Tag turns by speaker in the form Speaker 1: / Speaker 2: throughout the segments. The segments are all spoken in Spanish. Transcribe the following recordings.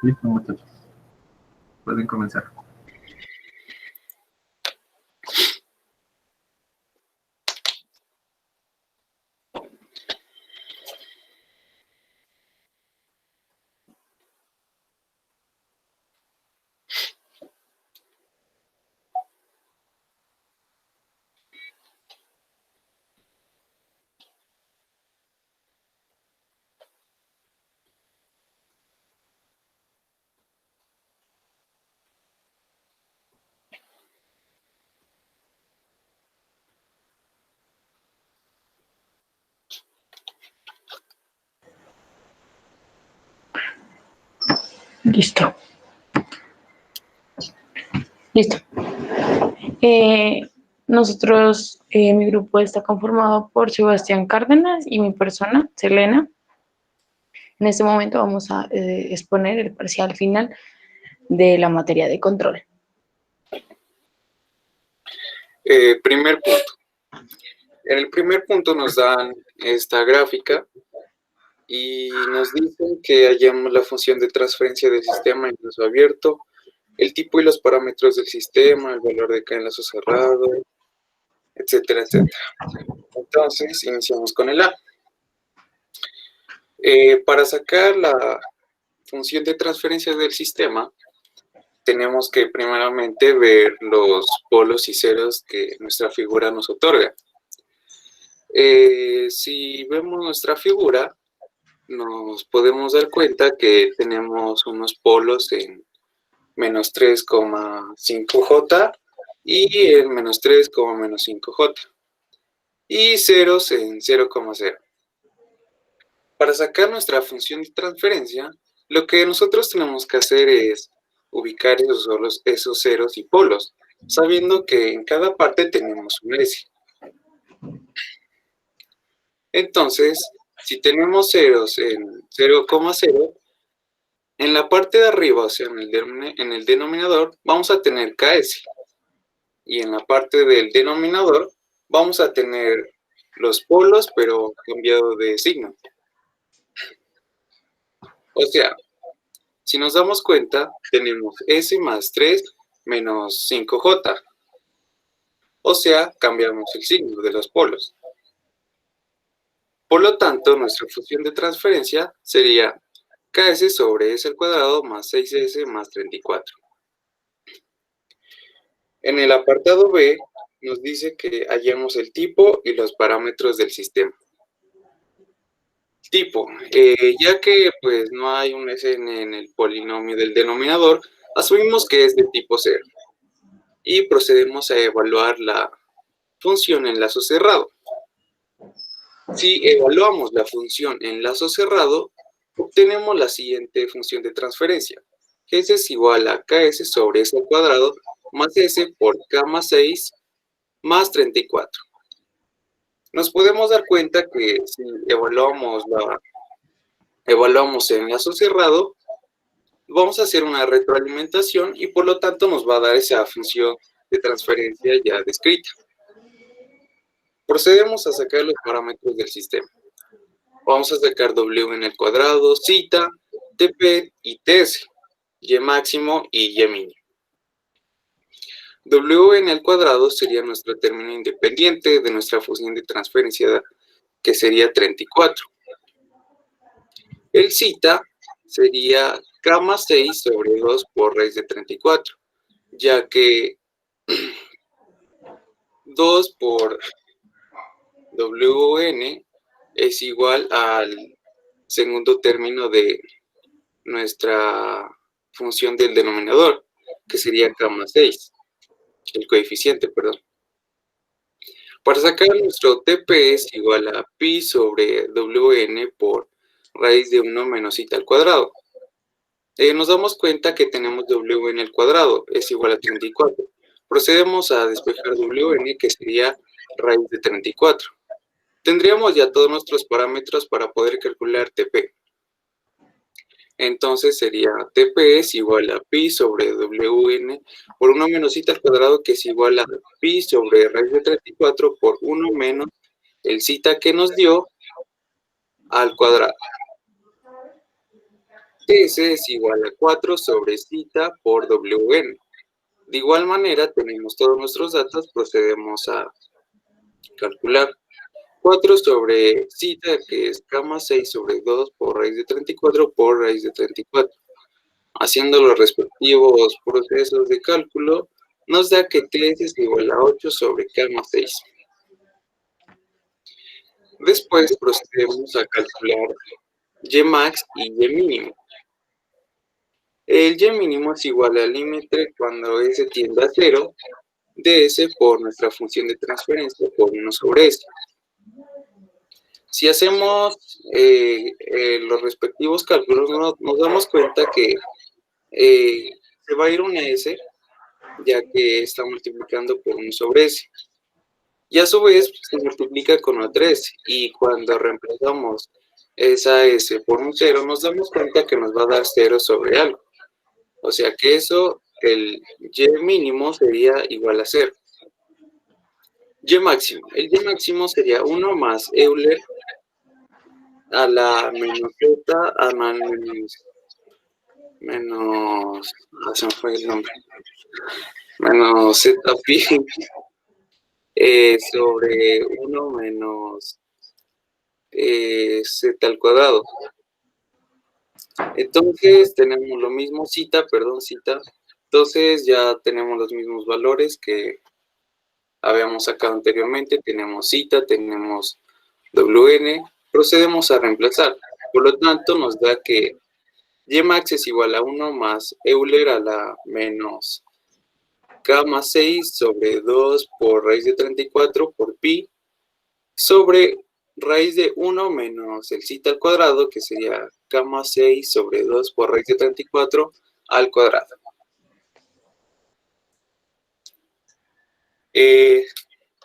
Speaker 1: Listo, muchachos. Pueden comenzar.
Speaker 2: Listo. Listo. Nosotros, mi grupo está conformado por Sebastián Cárdenas y mi persona, Selena. En este momento vamos a exponer el parcial final de la materia de control.
Speaker 3: Primer punto. En el primer punto nos dan esta gráfica y nos dicen que hallamos la función de transferencia del sistema en lazo abierto, el tipo y los parámetros del sistema, el valor de K en lazo cerrado, etcétera, etcétera. Entonces, iniciamos con el A. Para sacar la función de transferencia del sistema, tenemos que primeramente ver los polos y ceros que nuestra figura nos otorga. Si vemos nuestra figura, nos podemos dar cuenta que tenemos unos polos en menos 3,5J y en menos 3,-5J y ceros en 0,0. Para sacar nuestra función de transferencia, lo que nosotros tenemos que hacer es ubicar esos ceros y polos, sabiendo que en cada parte tenemos un S. Entonces, si tenemos ceros en 0,0, en la parte de arriba, o sea, en el denominador, vamos a tener KS. Y en la parte del denominador, vamos a tener los polos, pero cambiado de signo. O sea, si nos damos cuenta, tenemos S más 3 menos 5J. O sea, cambiamos el signo de los polos. Por lo tanto, nuestra función de transferencia sería KS sobre S al cuadrado más 6S más 34. En el apartado B nos dice que hallemos el tipo y los parámetros del sistema. Tipo, ya que pues no hay un Sn en el polinomio del denominador, asumimos que es de tipo 0. Y procedemos a evaluar la función en lazo cerrado. Si evaluamos la función en lazo cerrado, obtenemos la siguiente función de transferencia. S es igual a KS sobre S al cuadrado más S por K más 6 más 34. Nos podemos dar cuenta que si evaluamos en lazo cerrado, vamos a hacer una retroalimentación y por lo tanto nos va a dar esa función de transferencia ya descrita. Procedemos a sacar los parámetros del sistema. Vamos a sacar W en el cuadrado, zeta, TP y TS, Y máximo y Y mínimo. W en el cuadrado sería nuestro término independiente de nuestra función de transferencia, que sería 34. El zeta sería K más 6 sobre 2 por raíz de 34, ya que 2 por WN es igual al segundo término de nuestra función del denominador, que sería K más 6, el coeficiente, perdón. Para sacar nuestro TP es igual a pi sobre WN por raíz de 1 menos zeta al cuadrado. Nos damos cuenta que tenemos W en el cuadrado, es igual a 34. Procedemos a despejar WN, que sería raíz de 34. Tendríamos ya todos nuestros parámetros para poder calcular TP. Entonces sería TP es igual a pi sobre WN por 1 menos zeta al cuadrado, que es igual a pi sobre raíz de 34 por 1 menos el zeta que nos dio al cuadrado. TS es igual a 4 sobre zeta por WN. De igual manera, tenemos todos nuestros datos, procedemos a calcular 4 sobre zeta, que es gamma 6 sobre 2 por raíz de 34 por raíz de 34. Haciendo los respectivos procesos de cálculo, nos da que TS es igual a 8 sobre gamma 6. Después procedemos a calcular Y max y Y mínimo. El Y mínimo es igual al límite cuando S tiende a 0 de S por nuestra función de transferencia por 1 sobre S. Si hacemos los respectivos cálculos, nos damos cuenta que se va a ir una S, ya que está multiplicando por 1 sobre S. Y a su vez se multiplica con otra S. Y cuando reemplazamos esa S por un 0, nos damos cuenta que nos va a dar 0 sobre algo. O sea que eso, el Y mínimo sería igual a 0. Y máximo. El Y máximo sería 1 más Euler a la menos Z a se me fue el nombre. Menos Z pi sobre 1 menos Z al cuadrado. Entonces tenemos lo mismo, zeta. Entonces ya tenemos los mismos valores que habíamos sacado anteriormente. Tenemos zeta, tenemos WN. Procedemos a reemplazar. Por lo tanto, nos da que Y max es igual a 1 más Euler a la menos gamma 6 sobre 2 por raíz de 34 por pi sobre raíz de 1 menos el zeta al cuadrado, que sería gamma 6 sobre 2 por raíz de 34 al cuadrado.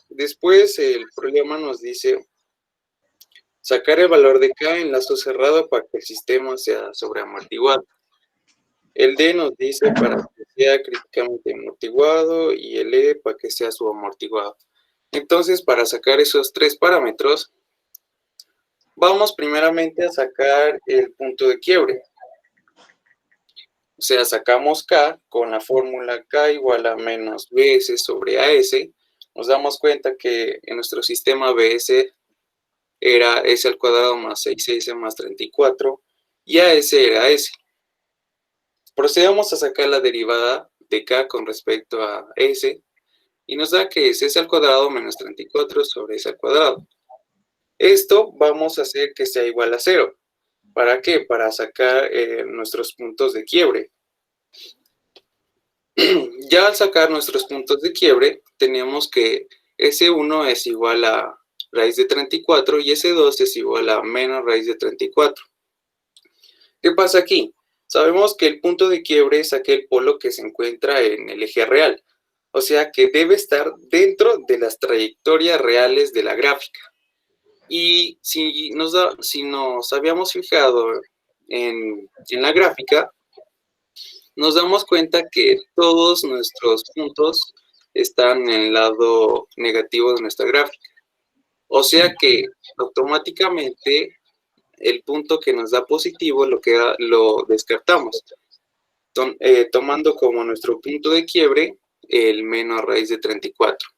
Speaker 3: Después el problema nos dice sacar el valor de K en lazo cerrado para que el sistema sea sobreamortiguado. El D nos dice para que sea críticamente amortiguado y el E para que sea subamortiguado. Entonces, para sacar esos tres parámetros, vamos primeramente a sacar el punto de quiebre. O sea, sacamos K con la fórmula K igual a menos BS sobre AS. Nos damos cuenta que en nuestro sistema BS era S al cuadrado más 6S más 34 y AS era S. Procedemos a sacar la derivada de K con respecto a S y nos da que es S al cuadrado menos 34 sobre S al cuadrado. Esto vamos a hacer que sea igual a 0. ¿Para qué? Para sacar nuestros puntos de quiebre. Ya al sacar nuestros puntos de quiebre, tenemos que S1 es igual a raíz de 34 y S2 es igual a menos raíz de 34. ¿Qué pasa aquí? Sabemos que el punto de quiebre es aquel polo que se encuentra en el eje real. O sea que debe estar dentro de las trayectorias reales de la gráfica. Y si nos habíamos fijado en la gráfica, nos damos cuenta que todos nuestros puntos están en el lado negativo de nuestra gráfica. O sea que automáticamente el punto que nos da positivo lo descartamos, tomando como nuestro punto de quiebre el menos raíz de 34.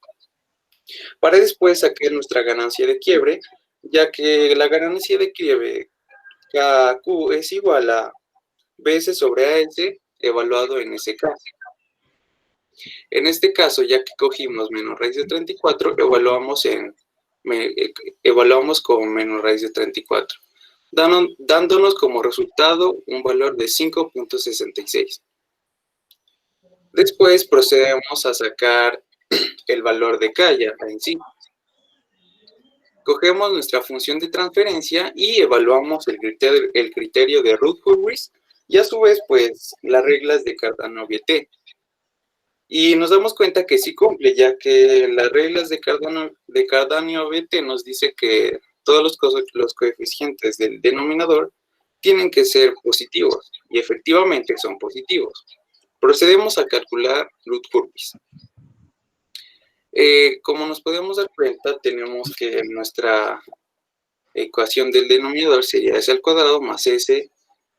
Speaker 3: Para después sacar nuestra ganancia de quiebre, ya que la ganancia de quiebre KQ es igual a BS sobre AS evaluado en SK. En este caso, ya que cogimos menos raíz de 34, evaluamos como menos raíz de 34. Dándonos como resultado un valor de 5.66. Después procedemos a sacar el valor de K ya en sí. Cogemos nuestra función de transferencia y evaluamos el criterio de Rutherford y a su vez pues las reglas de Cardano-BT. Y nos damos cuenta que sí cumple, ya que las reglas de Cardano-BT nos dice que todos los coeficientes del denominador tienen que ser positivos, y efectivamente son positivos. Procedemos a calcular Rutherford. Como nos podemos dar cuenta, tenemos que nuestra ecuación del denominador sería S al cuadrado más S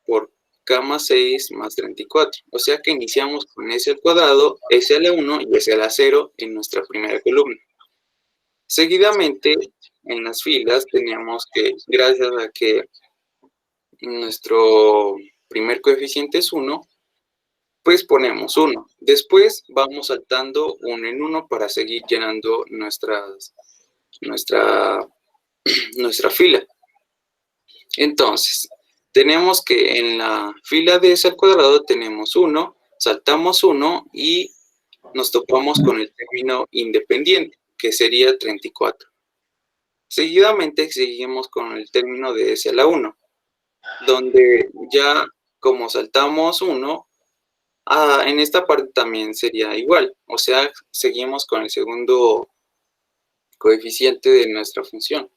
Speaker 3: por K más 6 más 34. O sea que iniciamos con S al cuadrado, S a la 1 y S a la 0 en nuestra primera columna. Seguidamente, en las filas teníamos que, gracias a que nuestro primer coeficiente es 1, pues ponemos 1. Después vamos saltando 1 en 1 para seguir llenando nuestra fila. Entonces, tenemos que en la fila de S al cuadrado tenemos 1, saltamos 1 y nos topamos con el término independiente, que sería 34. Seguidamente seguimos con el término de S a la 1, donde ya como saltamos 1, en esta parte también sería igual, o sea, seguimos con el segundo coeficiente de nuestra función.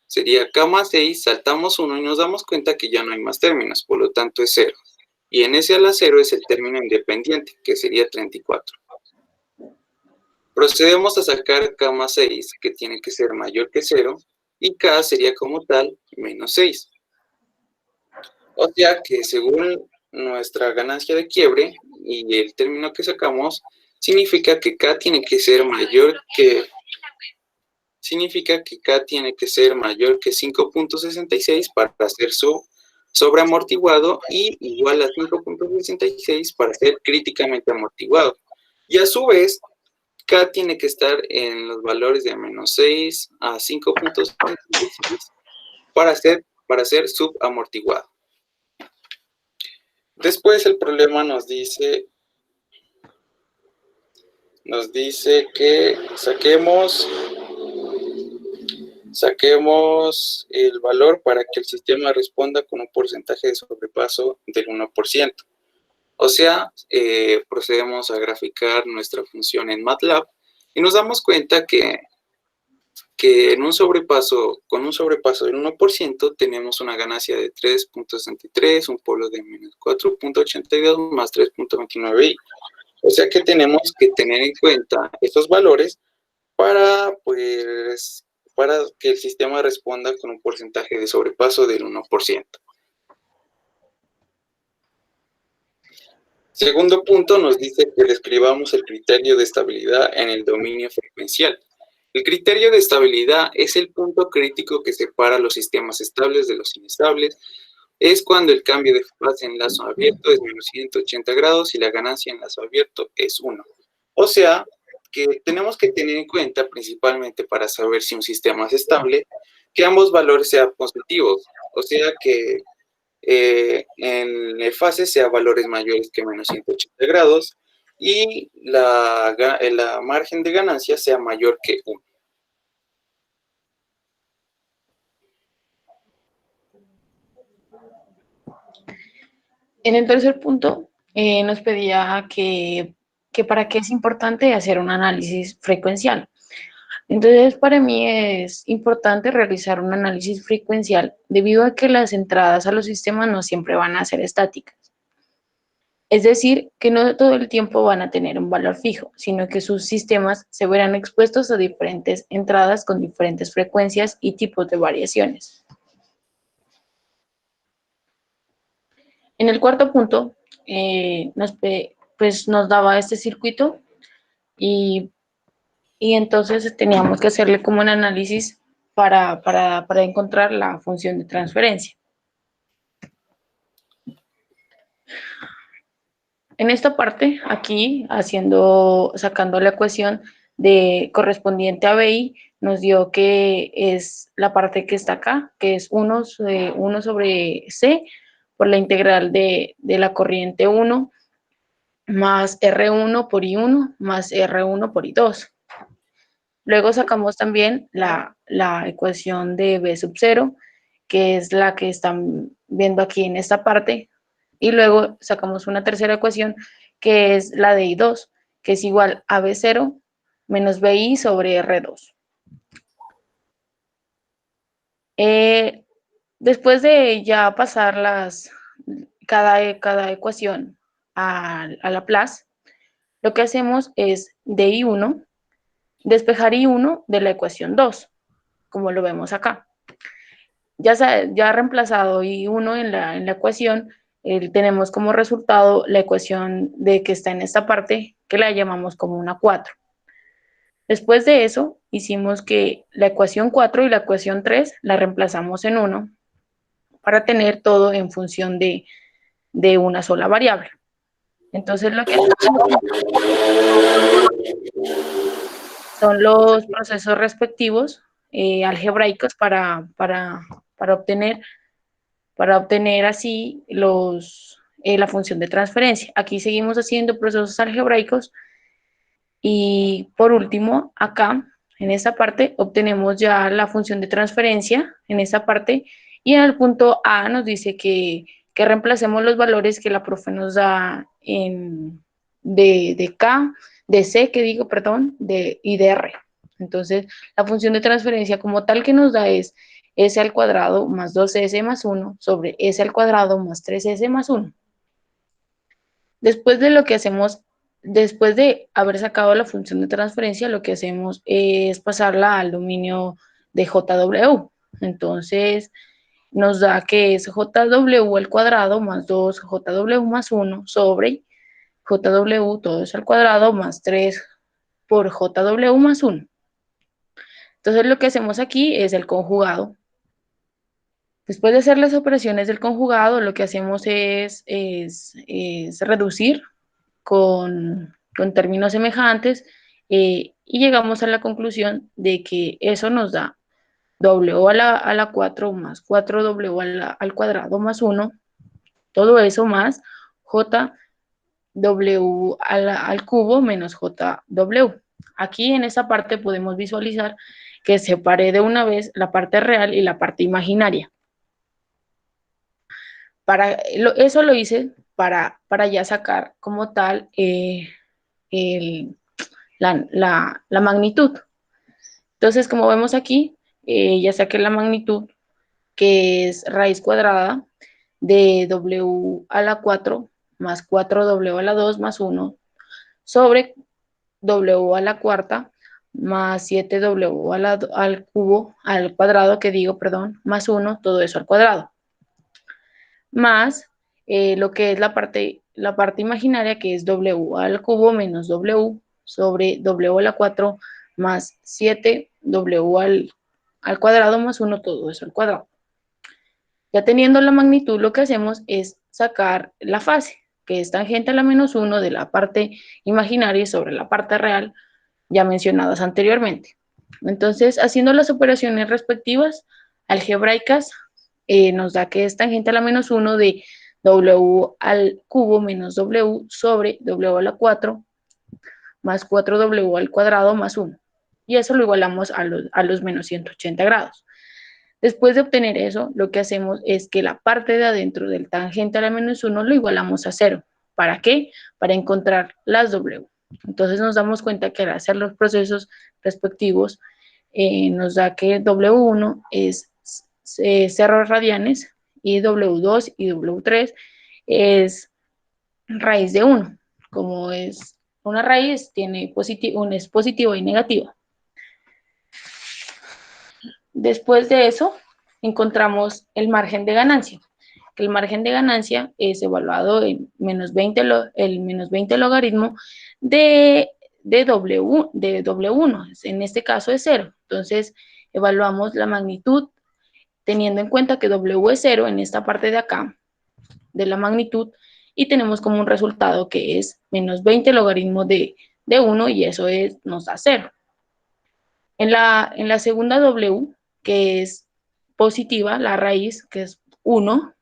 Speaker 3: Sería K más 6, saltamos 1 y nos damos cuenta que ya no hay más términos, por lo tanto es 0. Y en S a la 0 es el término independiente, que sería 34. Procedemos a sacar K más 6, que tiene que ser mayor que 0, y K sería como tal menos 6. O sea que según nuestra ganancia de quiebre y el término que sacamos, significa que K tiene que ser mayor que 5.66 para hacer su sobreamortiguado y igual a 5.66 para ser críticamente amortiguado. Y a su vez, K tiene que estar en los valores de menos 6 a 5.66 para ser subamortiguado. Después el problema nos dice que saquemos el valor para que el sistema responda con un porcentaje de sobrepaso del 1%. O sea, procedemos a graficar nuestra función en MATLAB y nos damos cuenta que con un sobrepaso del 1% tenemos una ganancia de 3.63, un polo de menos 4.82 más 3.29i. O sea que tenemos que tener en cuenta estos valores para que el sistema responda con un porcentaje de sobrepaso del 1%. Segundo punto nos dice que describamos el criterio de estabilidad en el dominio frecuencial. El criterio de estabilidad es el punto crítico que separa los sistemas estables de los inestables. Es cuando el cambio de fase en lazo abierto es menos 180 grados y la ganancia en lazo abierto es 1. O sea, que tenemos que tener en cuenta, principalmente para saber si un sistema es estable, que ambos valores sean positivos. O sea, que en el fase sea valores mayores que menos 180 grados y la margen de ganancia sea mayor que 1.
Speaker 2: En el tercer punto, nos pedía que para qué es importante hacer un análisis frecuencial. Entonces, para mí es importante realizar un análisis frecuencial debido a que las entradas a los sistemas no siempre van a ser estáticas. Es decir, que no todo el tiempo van a tener un valor fijo, sino que sus sistemas se verán expuestos a diferentes entradas con diferentes frecuencias y tipos de variaciones. En el cuarto punto, nos daba este circuito y entonces teníamos que hacerle como un análisis para encontrar la función de transferencia. En esta parte, aquí, sacando la ecuación correspondiente a BI, nos dio que es la parte que está acá, que es 1 sobre C por la integral de la corriente 1 más R1 por I1 más R1 por I2. Luego sacamos también la ecuación de B sub 0, que es la que están viendo aquí en esta parte, y luego sacamos una tercera ecuación, que es la de I2, que es igual a B0 menos BI sobre R2. Después de ya pasar cada ecuación a Laplace, lo que hacemos es de I1, despejar I1 de la ecuación 2, como lo vemos acá. Ya reemplazado I1 en la ecuación, tenemos como resultado la ecuación de que está en esta parte, que la llamamos como una 4. Después de eso, hicimos que la ecuación 4 y la ecuación 3 la reemplazamos en 1 para tener todo en función de una sola variable. Entonces, lo que son los procesos respectivos algebraicos para obtener así la función de transferencia. Aquí seguimos haciendo procesos algebraicos y por último, acá, en esta parte, obtenemos ya la función de transferencia en esta parte y en el punto A nos dice que reemplacemos los valores que la profe nos da de K, de C, y de R. Entonces, la función de transferencia como tal que nos da es S al cuadrado más 2S más 1 sobre S al cuadrado más 3S más 1. Después de haber sacado la función de transferencia, lo que hacemos es pasarla al dominio de JW. Entonces, nos da que es JW al cuadrado más 2JW más 1 sobre JW, todo eso al cuadrado, más 3 por JW más 1. Entonces, lo que hacemos aquí es el conjugado. Después de hacer las operaciones del conjugado, lo que hacemos es reducir con términos semejantes y llegamos a la conclusión de que eso nos da W a la 4 más 4W al cuadrado más 1, todo eso más JW al cubo menos JW. Aquí en esta parte podemos visualizar que separé de una vez la parte real y la parte imaginaria. Eso lo hice para ya sacar como tal la magnitud. Entonces, como vemos aquí, ya saqué la magnitud, que es raíz cuadrada de W a la 4 más 4W a la 2 más 1 sobre W a la cuarta más 7W al cubo, al cuadrado, más 1, todo eso al cuadrado. Más lo que es la parte imaginaria, que es W al cubo menos W sobre W a la 4 más 7W al cuadrado más 1, todo eso al cuadrado. Ya teniendo la magnitud, lo que hacemos es sacar la fase, que es tangente a la menos 1 de la parte imaginaria sobre la parte real, ya mencionadas anteriormente. Entonces, haciendo las operaciones respectivas algebraicas, nos da que es tangente a la menos 1 de W al cubo menos W sobre W a la 4 más 4W al cuadrado más 1. Y eso lo igualamos a los menos 180 grados. Después de obtener eso, lo que hacemos es que la parte de adentro del tangente a la menos 1 lo igualamos a 0. ¿Para qué? Para encontrar las W. Entonces nos damos cuenta que al hacer los procesos respectivos, nos da que W1 es 0 radianes y W2 y W3 es raíz de 1. Como es una raíz, es positiva y negativa. Después de eso, encontramos el margen de ganancia. El margen de ganancia es evaluado en el menos 20 logaritmo de W1. En este caso es 0. Entonces, evaluamos la magnitud teniendo en cuenta que W es 0 en esta parte de acá, de la magnitud, y tenemos como un resultado que es menos 20 logaritmo de 1, y eso nos da 0. En la segunda W, que es positiva, la raíz, que es 1,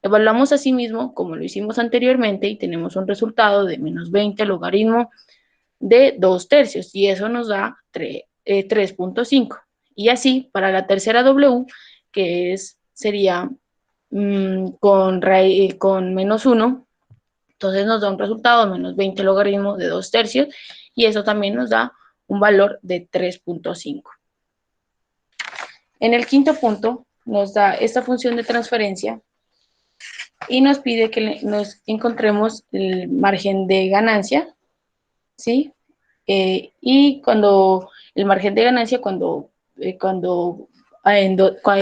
Speaker 2: evaluamos así mismo como lo hicimos anteriormente y tenemos un resultado de menos 20 logaritmo de 2/3, y eso nos da 3.5. Y así, para la tercera W, que sería con menos 1, entonces nos da un resultado de menos 20 logaritmo de 2/3, y eso también nos da un valor de 3.5. En el quinto punto nos da esta función de transferencia y nos pide que nos encontremos el margen de ganancia, ¿sí? Y cuando el margen de ganancia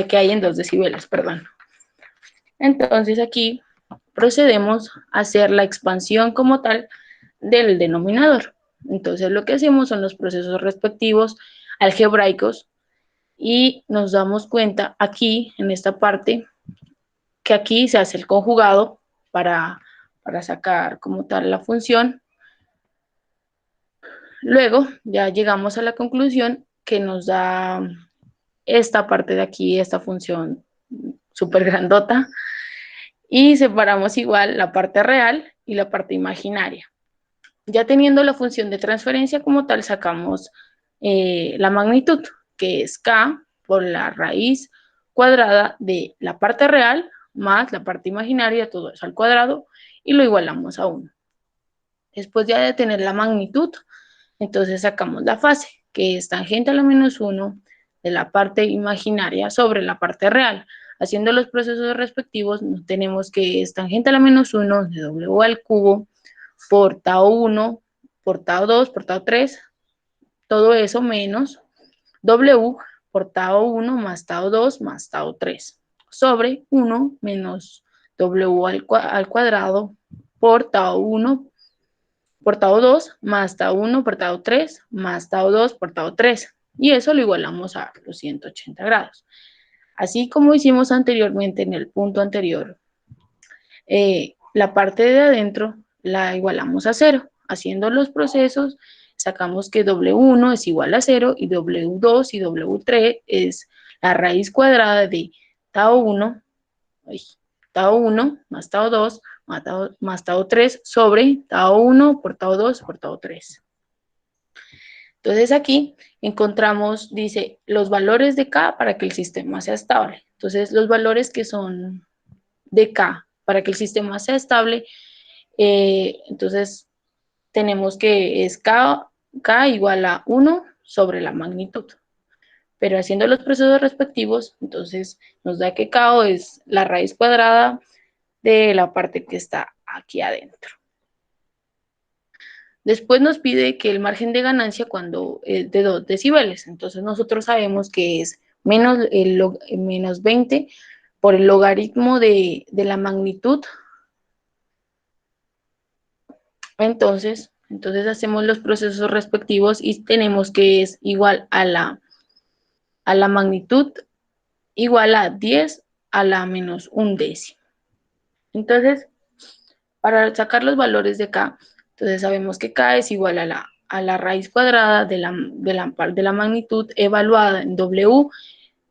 Speaker 2: que hay en 2 decibeles, perdón. Entonces aquí procedemos a hacer la expansión como tal del denominador. Entonces lo que hacemos son los procesos respectivos algebraicos y nos damos cuenta aquí en esta parte que aquí se hace el conjugado para sacar como tal la función. Luego ya llegamos a la conclusión que nos da esta parte de aquí, esta función súper grandota, y separamos igual la parte real y la parte imaginaria. Ya teniendo la función de transferencia como tal, sacamos la magnitud, que es k por la raíz cuadrada de la parte real más la parte imaginaria, todo eso al cuadrado, y lo igualamos a 1. Después ya de tener la magnitud, entonces sacamos la fase, que es tangente a la menos 1 de la parte imaginaria sobre la parte real. Haciendo los procesos respectivos, tenemos que es tangente a la menos 1 de w al cubo por tau 1, por tau 2, por tau 3, todo eso menos w por tau 1 más tau 2 más tau 3, sobre 1 menos w al cuadrado por tau 1 por tau 2 más tau 1 por tau 3 más tau 2 por tau 3. Y eso lo igualamos a los 180 grados. Así como hicimos anteriormente en el punto anterior, la parte de adentro la igualamos a 0. Haciendo los procesos, sacamos que W1 es igual a 0 y W2 y W3 es la raíz cuadrada de tau 1, tau 1 más tau 2 más tau 3 sobre tau 1 por tau 2 por tau 3. Entonces aquí encontramos, dice, los valores de K para que el sistema sea estable. Entonces los valores que son de K para que el sistema sea estable, entonces tenemos que es K igual a 1 sobre la magnitud. Pero haciendo los procesos respectivos, entonces nos da que K es la raíz cuadrada de la parte que está aquí adentro. Después nos pide que el margen de ganancia cuando es de 2 decibeles. Entonces nosotros sabemos que es menos 20 por el logaritmo de la magnitud. Entonces hacemos los procesos respectivos y tenemos que es igual a la magnitud igual a 10 a la menos 1/10. Entonces, para sacar los valores de K, entonces sabemos que K es igual a la raíz cuadrada de la magnitud evaluada en W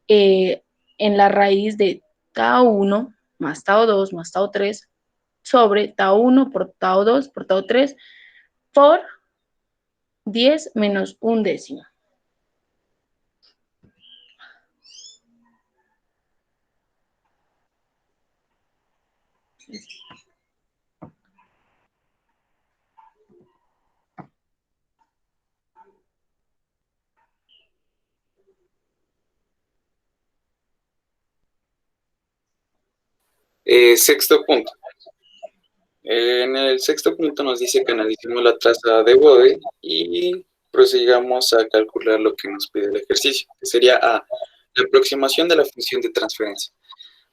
Speaker 2: en la raíz de tau 1 más tau 2 más tau 3 sobre tau 1 por tau 2 por tau 3 por 10 menos 1/10.
Speaker 3: Sexto punto. En el sexto punto nos dice que analicemos la traza de Bode y prosigamos a calcular lo que nos pide el ejercicio, que sería A, la aproximación de la función de transferencia.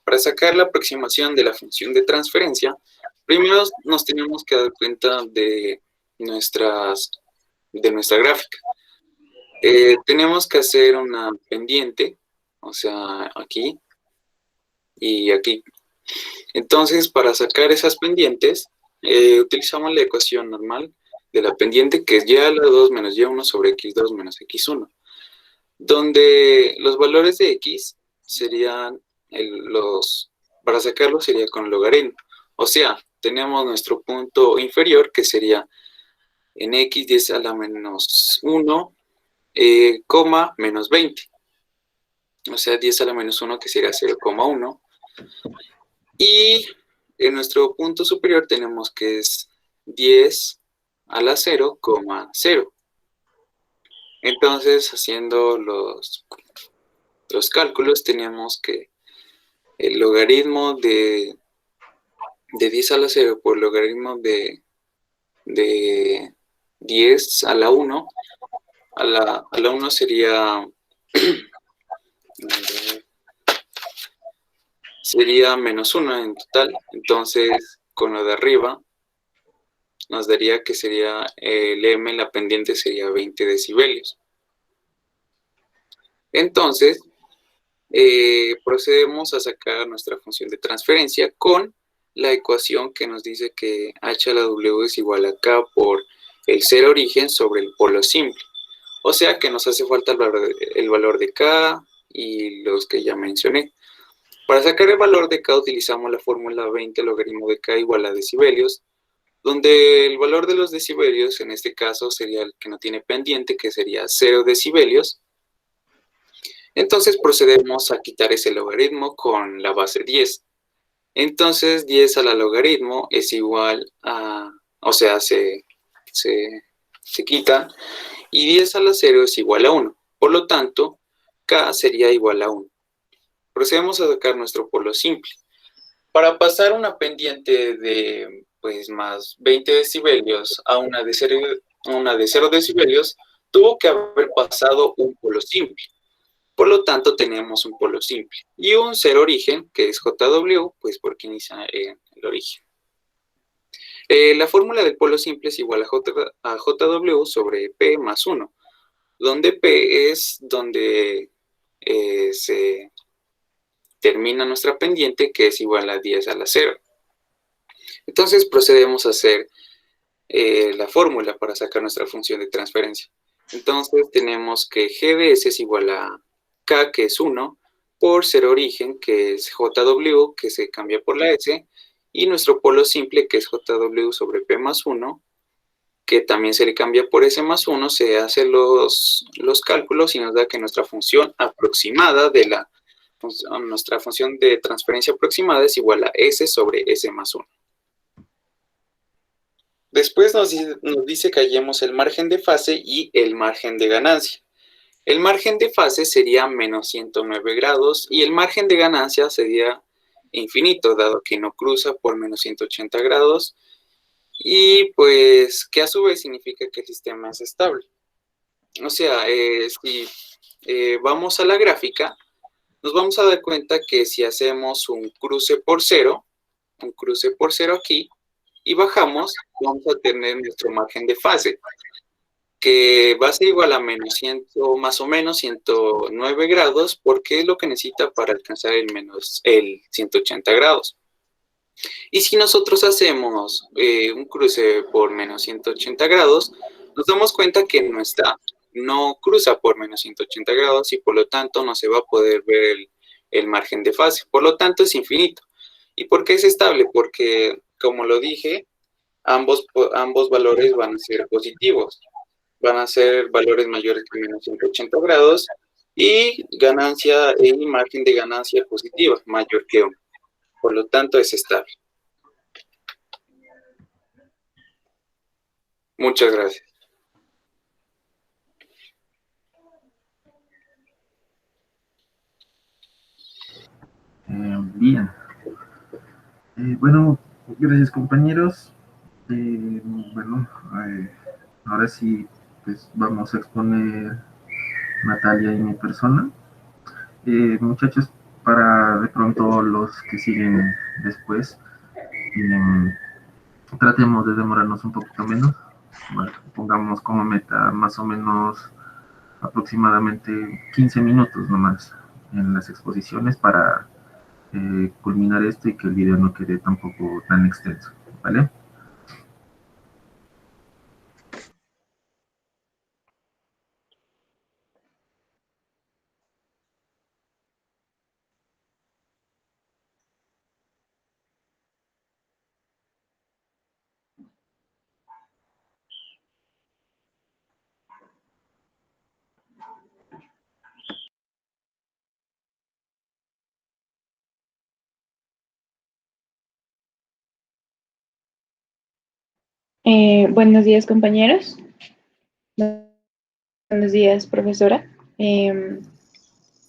Speaker 3: Para sacar la aproximación de la función de transferencia, primero nos tenemos que dar cuenta de nuestra gráfica. Tenemos que hacer una pendiente, o sea, aquí y aquí. Entonces, para sacar esas pendientes, utilizamos la ecuación normal de la pendiente, que es y a la 2 menos y1 sobre x2 menos x1, donde los valores de x serían, para sacarlos sería con logaritmo. O sea, tenemos nuestro punto inferior, que sería en x 10 a la menos 1, menos 20. O sea, 10 a la menos 1, que sería 0,1. Y en nuestro punto superior tenemos que es 10 a la 0,0. Entonces, haciendo los cálculos, tenemos que el logaritmo de 10 a la 0 por el logaritmo de 10 a la 1, a la 1 sería menos 1 en total. Entonces, con lo de arriba, nos daría que sería el M en la pendiente sería 20 decibelios. Entonces, procedemos a sacar nuestra función de transferencia con la ecuación que nos dice que H a la W es igual a K por el ser origen sobre el polo simple. O sea que nos hace falta el valor de K y los que ya mencioné. Para sacar el valor de K utilizamos la fórmula 20 logaritmo de K igual a decibelios, donde el valor de los decibelios en este caso sería el que no tiene pendiente, que sería 0 decibelios. Entonces procedemos a quitar ese logaritmo con la base 10. Entonces 10 a la logaritmo es igual a, o sea, se quita, y 10 a la 0 es igual a 1. Por lo tanto, K sería igual a 1. Procedemos a sacar nuestro polo simple. Para pasar una pendiente de pues, más 20 decibelios a una de 0 decibelios, tuvo que haber pasado un polo simple. Por lo tanto, tenemos un polo simple. Y un ser origen, que es JW, pues porque inicia en el origen. La fórmula del polo simple es igual a JW sobre P más 1, donde P es donde se termina nuestra pendiente, que es igual a 10 a la 0. Entonces procedemos a hacer la fórmula para sacar nuestra función de transferencia. Entonces tenemos que G de S es igual a K, que es 1, por ser origen, que es JW, que se cambia por la S, y nuestro polo simple, que es JW sobre P más 1, que también se le cambia por S más 1, se hacen los cálculos y nos da que nuestra función aproximada nuestra función de transferencia aproximada es igual a S sobre S más 1. Después nos dice que hallemos el margen de fase y el margen de ganancia. El margen de fase sería menos 109 grados y el margen de ganancia sería infinito, dado que no cruza por menos 180 grados y pues que a su vez significa que el sistema es estable. O sea, si vamos a la gráfica, nos vamos a dar cuenta que si hacemos un cruce por cero aquí, y bajamos, vamos a tener nuestro margen de fase, que va a ser igual a menos 100, más o menos 109 grados, porque es lo que necesita para alcanzar el 180 grados. Y si nosotros hacemos un cruce por menos 180 grados, nos damos cuenta que no cruza por menos 180 grados y por lo tanto no se va a poder ver el margen de fase. Por lo tanto es infinito. ¿Y por qué es estable? Porque, como lo dije, ambos valores van a ser positivos. Van a ser valores mayores que menos 180 grados y ganancia y margen de ganancia positiva mayor que 1. Por lo tanto es estable. Muchas gracias.
Speaker 1: Bien. Bueno, gracias compañeros. Bueno, ahora sí, pues vamos a exponer Natalia y mi persona. Muchachos, para de pronto los que siguen después, tratemos de demorarnos un poquito menos. Bueno, pongamos como meta más o menos aproximadamente 15 minutos nomás en las exposiciones para culminar esto y que el video no quede tampoco tan extenso, ¿vale?
Speaker 2: Buenos días, compañeros. Buenos días, profesora.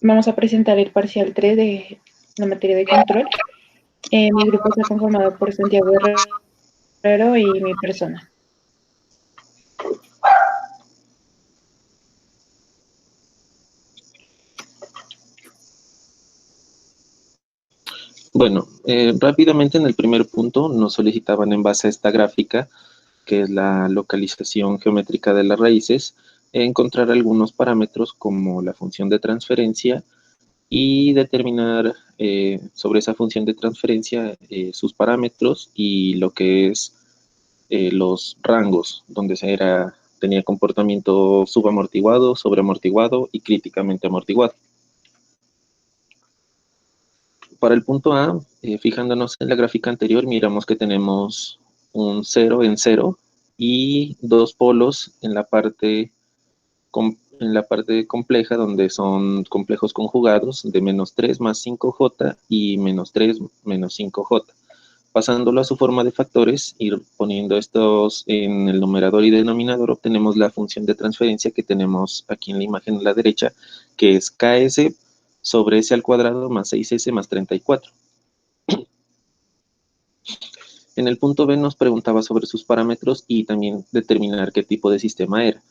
Speaker 2: Vamos a presentar el parcial 3 de la materia de control. Mi grupo está conformado por Santiago Herrero y mi persona.
Speaker 4: Bueno, rápidamente en el primer punto nos solicitaban en base a esta gráfica, que es la localización geométrica de las raíces, encontrar algunos parámetros como la función de transferencia y determinar sobre esa función de transferencia sus parámetros y lo que es los rangos, donde tenía comportamiento subamortiguado, sobreamortiguado y críticamente amortiguado. Para el punto A, fijándonos en la gráfica anterior, miramos que tenemos un 0 en 0 y dos polos en la parte compleja, donde son complejos conjugados de -3 más 5j y -3 menos 5j. Pasándolo a su forma de factores y poniendo estos en el numerador y denominador, obtenemos la función de transferencia que tenemos aquí en la imagen a la derecha, que es ks sobre s al cuadrado más 6s más 34. En el punto B nos preguntaba sobre sus parámetros y también determinar qué tipo de sistema era.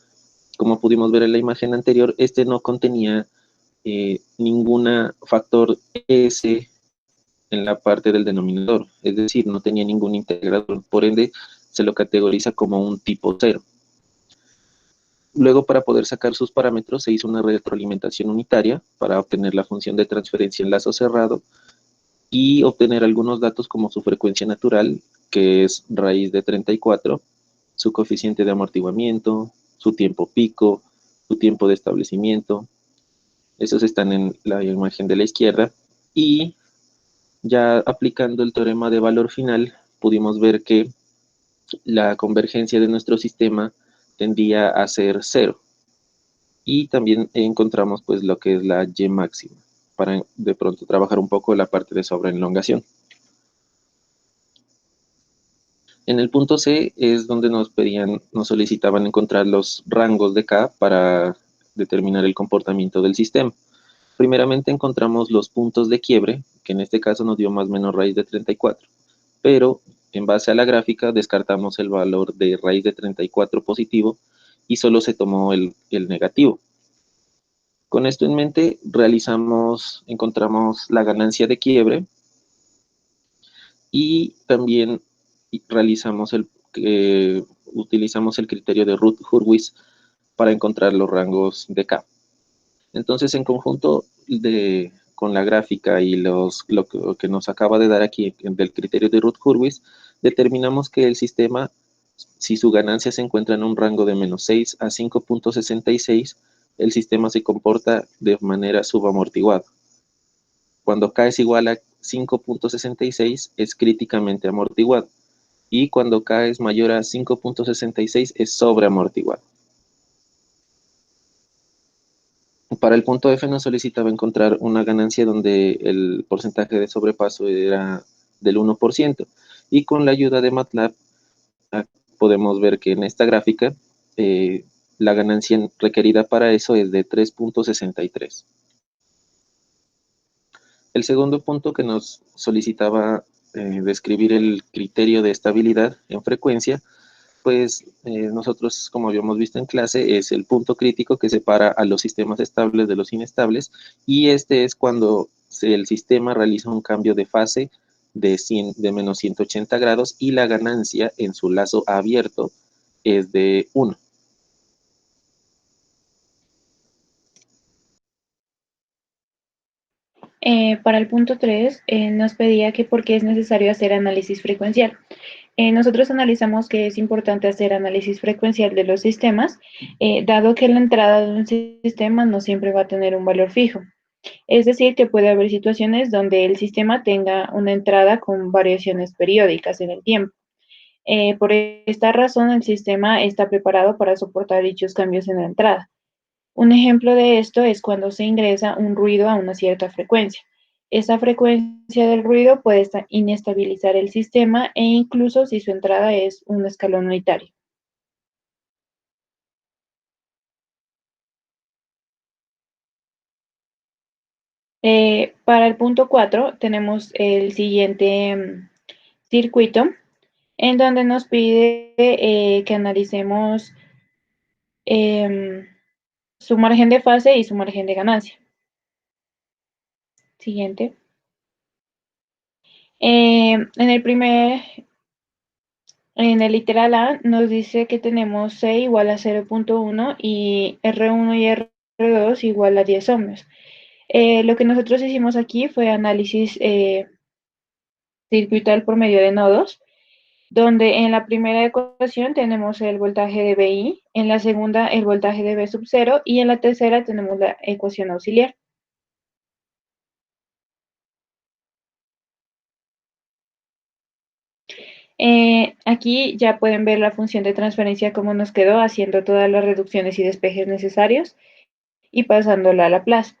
Speaker 4: Como pudimos ver en la imagen anterior, este no contenía ningún factor S en la parte del denominador, es decir, no tenía ningún integrador, por ende se lo categoriza como un tipo 0. Luego, para poder sacar sus parámetros, se hizo una retroalimentación unitaria para obtener la función de transferencia en lazo cerrado y obtener algunos datos como su frecuencia natural, que es raíz de 34, su coeficiente de amortiguamiento, su tiempo pico, su tiempo de establecimiento. Esos están en la imagen de la izquierda. Y ya aplicando el teorema de valor final, pudimos ver que la convergencia de nuestro sistema tendía a ser 0. Y también encontramos pues lo que es la Y máxima, para de pronto trabajar un poco la parte de sobreelongación. En el punto C es donde nos solicitaban encontrar los rangos de K para determinar el comportamiento del sistema. Primeramente encontramos los puntos de quiebre, que en este caso nos dio más o menos raíz de 34, pero en base a la gráfica descartamos el valor de raíz de 34 positivo y solo se tomó el negativo. Con esto en mente encontramos la ganancia de quiebre y también utilizamos el criterio de Routh-Hurwitz para encontrar los rangos de K. Entonces, en conjunto con la gráfica y lo que nos acaba de dar aquí del criterio de Routh-Hurwitz, determinamos que el sistema, si su ganancia se encuentra en un rango de -6 a 5.66, el sistema se comporta de manera subamortiguada. Cuando K es igual a 5.66 es críticamente amortiguado y cuando K es mayor a 5.66 es sobreamortiguado. Para el punto F nos solicitaba encontrar una ganancia donde el porcentaje de sobrepaso era del 1% y con la ayuda de MATLAB podemos ver que en esta gráfica la ganancia requerida para eso es de 3.63. El segundo punto que nos solicitaba describir el criterio de estabilidad en frecuencia, pues nosotros, como habíamos visto en clase, es el punto crítico que separa a los sistemas estables de los inestables, y este es cuando el sistema realiza un cambio de fase de menos 180 grados y la ganancia en su lazo abierto es de 1.
Speaker 2: Para el punto 3, nos pedía que por qué es necesario hacer análisis frecuencial. Nosotros analizamos que es importante hacer análisis frecuencial de los sistemas, dado que la entrada de un sistema no siempre va a tener un valor fijo. Es decir, que puede haber situaciones donde el sistema tenga una entrada con variaciones periódicas en el tiempo. Por esta razón, el sistema está preparado para soportar dichos cambios en la entrada. Un ejemplo de esto es cuando se ingresa un ruido a una cierta frecuencia. Esa frecuencia del ruido puede inestabilizar el sistema e incluso si su entrada es un escalón unitario. Para el punto 4 tenemos el siguiente circuito en donde nos pide que analicemos su margen de fase y su margen de ganancia. Siguiente. En el literal A nos dice que tenemos C igual a 0.1 y R1 y R2 igual a 10 ohmios. Lo que nosotros hicimos aquí fue análisis circuital por medio de nodos, donde en la primera ecuación tenemos el voltaje de BI, en la segunda el voltaje de B sub 0 y en la tercera tenemos la ecuación auxiliar. Aquí ya pueden ver la función de transferencia como nos quedó, haciendo todas las reducciones y despejes necesarios y pasándola a Laplace,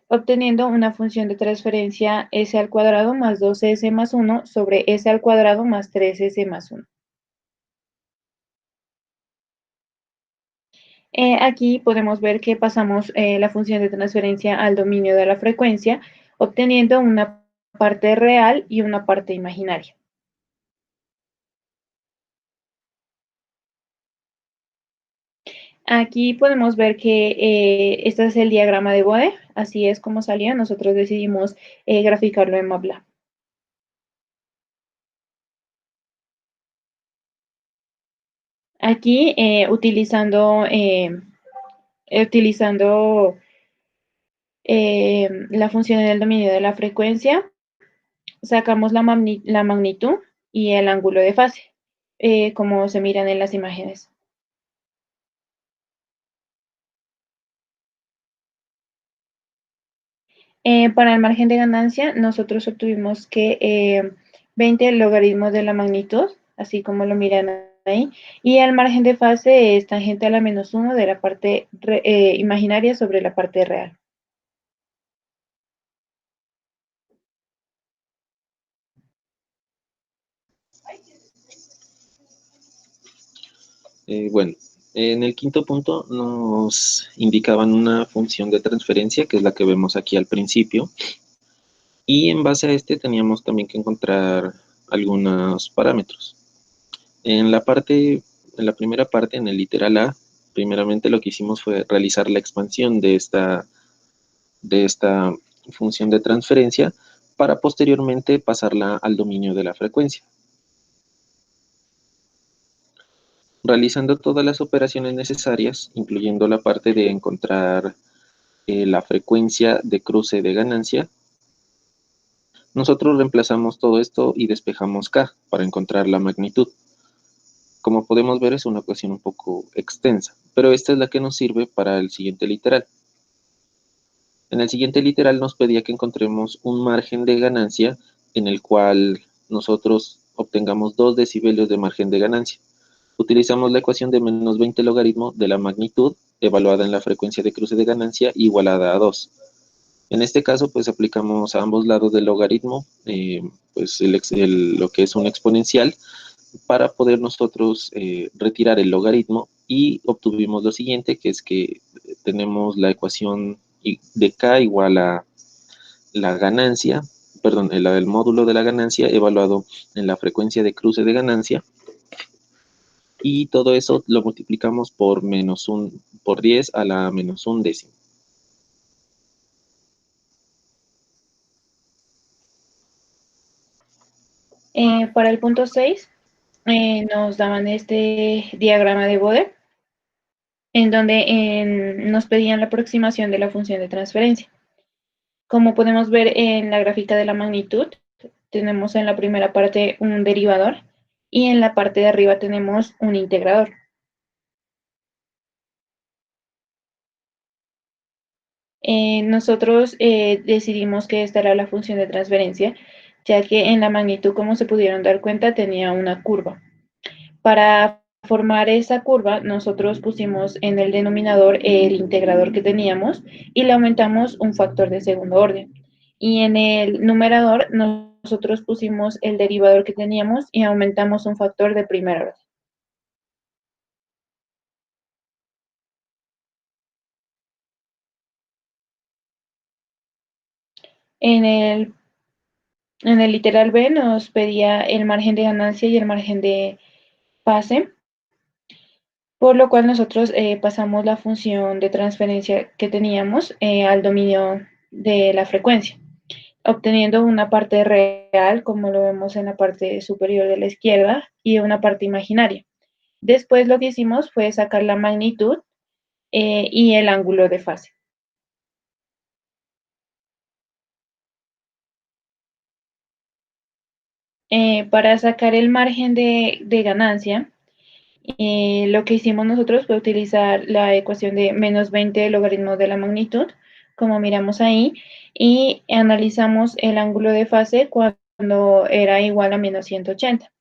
Speaker 2: obteniendo una función de transferencia s al cuadrado más 2s más 1 sobre s al cuadrado más 3s más 1. Aquí podemos ver que pasamos la función de transferencia al dominio de la frecuencia, obteniendo una parte real y una parte imaginaria. Aquí podemos ver que este es el diagrama de Bode, así es como salió. Nosotros decidimos graficarlo en MATLAB. Aquí, utilizando la función en el dominio de la frecuencia, sacamos la magnitud y el ángulo de fase, como se miran en las imágenes. Para el margen de ganancia, nosotros obtuvimos que 20 logaritmos de la magnitud, así como lo miran ahí, y el margen de fase es tangente a la menos 1 de la parte imaginaria sobre la parte real.
Speaker 4: Bueno, en el quinto punto nos indicaban una función de transferencia, que es la que vemos aquí al principio, y en base a este teníamos también que encontrar algunos parámetros. En la primera parte, en el literal A, primeramente lo que hicimos fue realizar la expansión de esta función de transferencia para posteriormente pasarla al dominio de la frecuencia. Realizando todas las operaciones necesarias, incluyendo la parte de encontrar la frecuencia de cruce de ganancia, nosotros reemplazamos todo esto y despejamos K para encontrar la magnitud. Como podemos ver, es una ecuación un poco extensa, pero esta es la que nos sirve para el siguiente literal. En el siguiente literal nos pedía que encontremos un margen de ganancia en el cual nosotros obtengamos 2 decibelios de margen de ganancia. Utilizamos la ecuación de menos 20 logaritmo de la magnitud evaluada en la frecuencia de cruce de ganancia igualada a 2. En este caso, pues aplicamos a ambos lados del logaritmo, pues lo que es un exponencial, para poder nosotros retirar el logaritmo y obtuvimos lo siguiente, que es que tenemos la ecuación de K igual a la ganancia, perdón, el módulo de la ganancia evaluado en la frecuencia de cruce de ganancia, y todo eso lo multiplicamos por por 10 a la menos 1 décimo.
Speaker 2: Para el punto 6, nos daban este diagrama de Bode, en donde nos pedían la aproximación de la función de transferencia. Como podemos ver en la gráfica de la magnitud, tenemos en la primera parte un derivador y en la parte de arriba tenemos un integrador. Nosotros decidimos que esta era la función de transferencia, ya que en la magnitud, como se pudieron dar cuenta, tenía una curva. Para formar esa curva, nosotros pusimos en el denominador el integrador que teníamos y le aumentamos un factor de segundo orden. Y en el numerador, nosotros pusimos el derivador que teníamos y aumentamos un factor de primer orden. En el literal B nos pedía el margen de ganancia y el margen de fase, por lo cual nosotros pasamos la función de transferencia que teníamos al dominio de la frecuencia. obteniendo una parte real, como lo vemos en la parte superior de la izquierda, y una parte imaginaria. Después lo que hicimos fue sacar la magnitud y el ángulo de fase. Para sacar el margen de ganancia, lo que hicimos nosotros fue utilizar la ecuación de menos 20 del logaritmo de la magnitud, como miramos ahí, y analizamos el ángulo de fase cuando era igual a menos 180.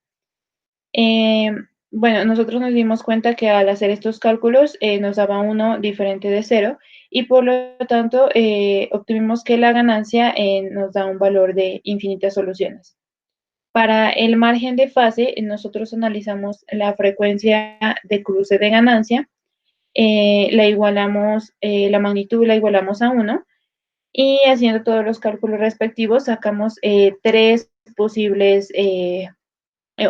Speaker 2: Bueno, nosotros nos dimos cuenta que al hacer estos cálculos nos daba uno diferente de 0 y por lo tanto obtuvimos que la ganancia nos da un valor de infinitas soluciones. Para el margen de fase, nosotros analizamos la frecuencia de cruce de ganancia, la igualamos, la magnitud la igualamos a 1 y haciendo todos los cálculos respectivos sacamos 3 posibles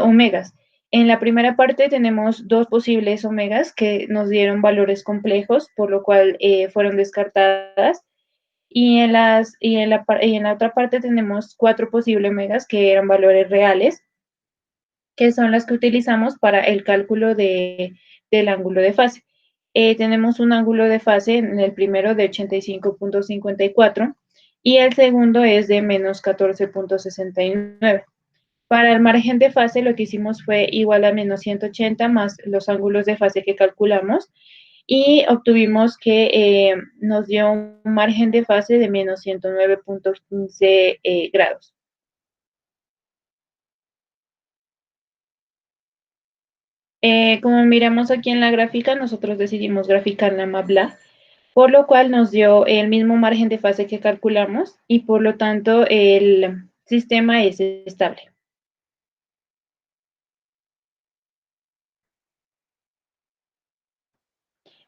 Speaker 2: omegas. En la primera parte tenemos 2 posibles omegas que nos dieron valores complejos, por lo cual fueron descartadas. Y en la otra parte tenemos 4 posibles omegas que eran valores reales, que son las que utilizamos para el cálculo del ángulo de fase. Tenemos un ángulo de fase en el primero de 85.54 y el segundo es de menos 14.69. Para el margen de fase lo que hicimos fue igual a menos 180 más los ángulos de fase que calculamos y obtuvimos que nos dio un margen de fase de menos 109.15 grados. Como miramos aquí en la gráfica, nosotros decidimos graficar la MATLAB, por lo cual nos dio el mismo margen de fase que calculamos y por lo tanto el sistema es estable.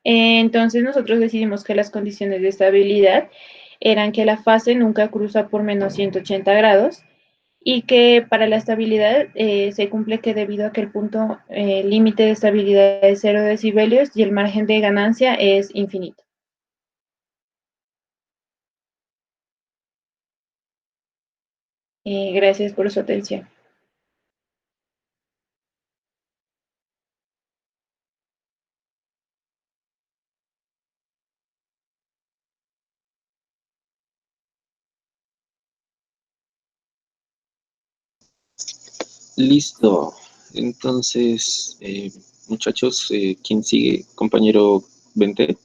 Speaker 2: Entonces nosotros decidimos que las condiciones de estabilidad eran que la fase nunca cruza por menos 180 grados y que para la estabilidad se cumple que debido a que el punto límite de estabilidad es 0 decibelios y el margen de ganancia es infinito. Gracias por su atención.
Speaker 4: Listo. Entonces, muchachos, ¿quién sigue? Compañero Vente.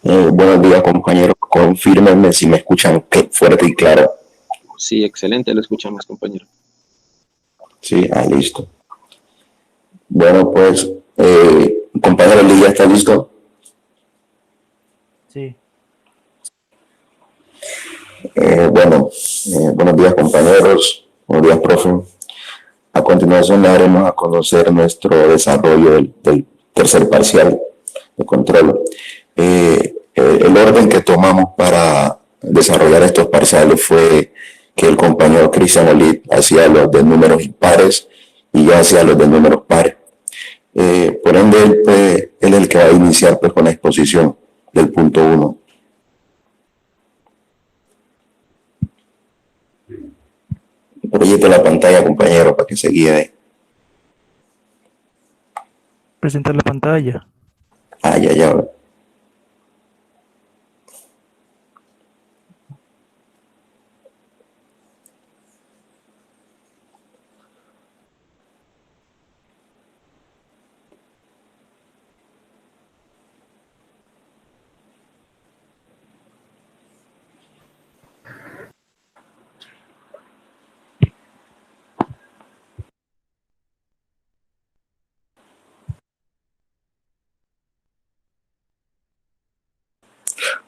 Speaker 5: Buenos días, compañeros. Confírmenme si me escuchan fuerte y claro.
Speaker 4: Sí, excelente, lo escuchamos, compañero.
Speaker 5: Sí, listo. Bueno, pues, compañero Lee, ¿ya está listo?
Speaker 6: Sí.
Speaker 5: Buenos días, compañeros. Buenos días, profe. A continuación, le daremos a conocer nuestro desarrollo del tercer parcial de control. El orden que tomamos para desarrollar estos parciales fue que el compañero Cristian Olid hacía los de números impares y yo hacía los de números pares. Por ende, él es el que va a iniciar pues, con la exposición del punto 1. Proyecte la pantalla, compañero, para que se guíe.
Speaker 6: Presentar la pantalla.
Speaker 5: Ya.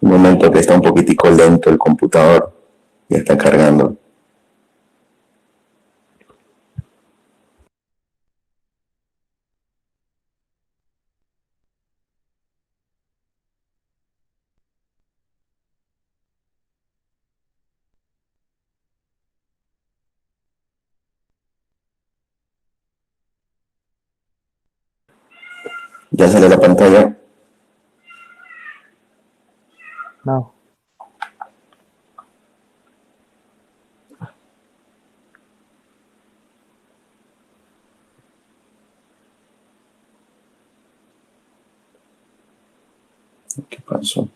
Speaker 5: Un momento que está un poquitico lento el computador y está cargando. Ya sale la pantalla.
Speaker 6: No.
Speaker 5: ¿Qué pasó?